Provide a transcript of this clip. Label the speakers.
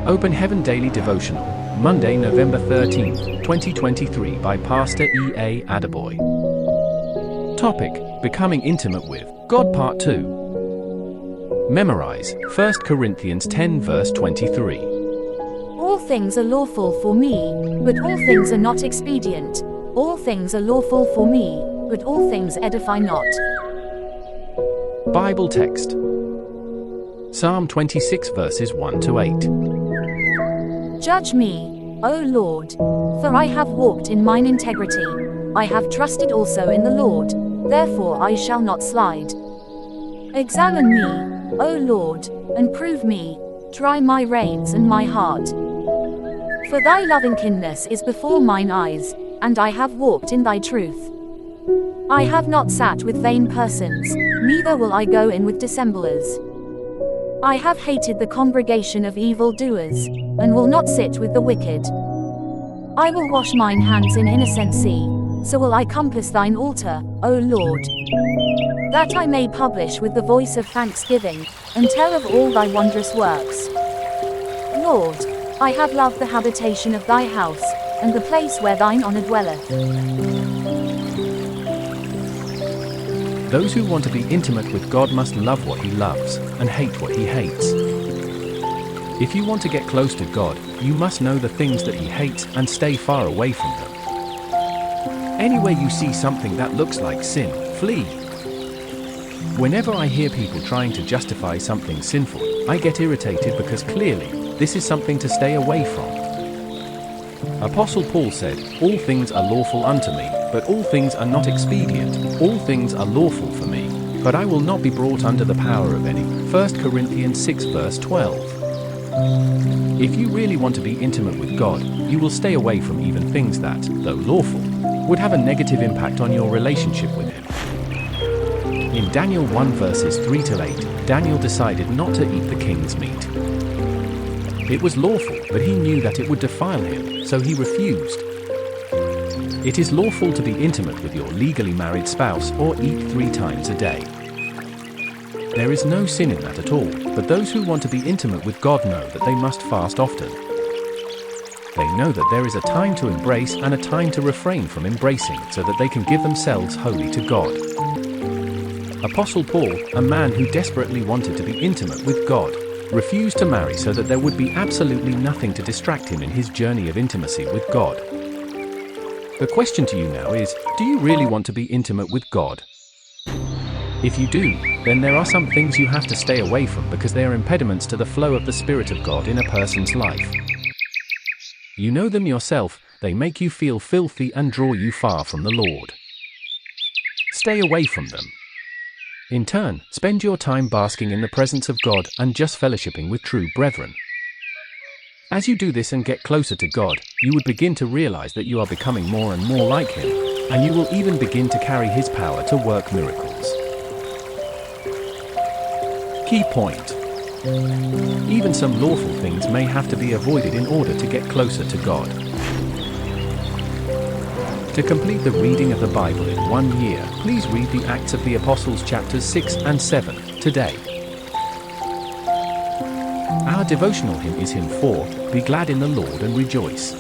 Speaker 1: Open Heaven Daily Devotional, Monday, November 13th, 2023 by Pastor E.A Adeboye. Topic: Becoming Intimate with God Part 2. Memorize 1 Corinthians 10 verse 23.
Speaker 2: All things are lawful for me, but all things are not expedient. All things are lawful for me, but all things edify not.
Speaker 1: Bible text: Psalm 26 verses 1 to 8.
Speaker 2: Judge me, O Lord, for I have walked in mine integrity. I have trusted also in the Lord, therefore I shall not slide. Examine me, O Lord, and prove me, try my reins and my heart. For thy lovingkindness is before mine eyes, and I have walked in thy truth. I have not sat with vain persons, neither will I go in with dissemblers. I have hated the congregation of evildoers, and will not sit with the wicked. I will wash mine hands in innocency, so will I compass thine altar, O Lord, that I may publish with the voice of thanksgiving, and tell of all thy wondrous works. Lord, I have loved the habitation of thy house, and the place where thine honor dwelleth.
Speaker 1: Those who want to be intimate with God must love what He loves, and hate what He hates. If you want to get close to God, you must know the things that He hates and stay far away from them. Anywhere you see something that looks like sin, flee. Whenever I hear people trying to justify something sinful, I get irritated because clearly, this is something to stay away from. Apostle Paul said, "All things are lawful unto me, but all things are not expedient. All things are lawful for me, but I will not be brought under the power of any." 1 Corinthians 6 verse 12. If you really want to be intimate with God, you will stay away from even things that, though lawful, would have a negative impact on your relationship with Him. In Daniel 1 verses 3 to 8, Daniel decided not to eat the king's meat. It was lawful, but he knew that it would defile him, so he refused. It is lawful to be intimate with your legally married spouse or eat 3 times a day. There is no sin in that at all, but those who want to be intimate with God know that they must fast often. They know that there is a time to embrace and a time to refrain from embracing so that they can give themselves wholly to God. Apostle Paul, a man who desperately wanted to be intimate with God, refused to marry so that there would be absolutely nothing to distract him in his journey of intimacy with God. The question to you now is, do you really want to be intimate with God? If you do, then there are some things you have to stay away from because they are impediments to the flow of the Spirit of God in a person's life. You know them yourself, they make you feel filthy and draw you far from the Lord. Stay away from them. In turn, spend your time basking in the presence of God and just fellowshipping with true brethren. As you do this and get closer to God, you would begin to realize that you are becoming more and more like Him, and you will even begin to carry His power to work miracles. Key point: even some lawful things may have to be avoided in order to get closer to God. To complete the reading of the Bible in 1 year, please read the Acts of the Apostles chapters 6 and 7 today. Our devotional hymn is hymn 4, "Be Glad in the Lord and Rejoice."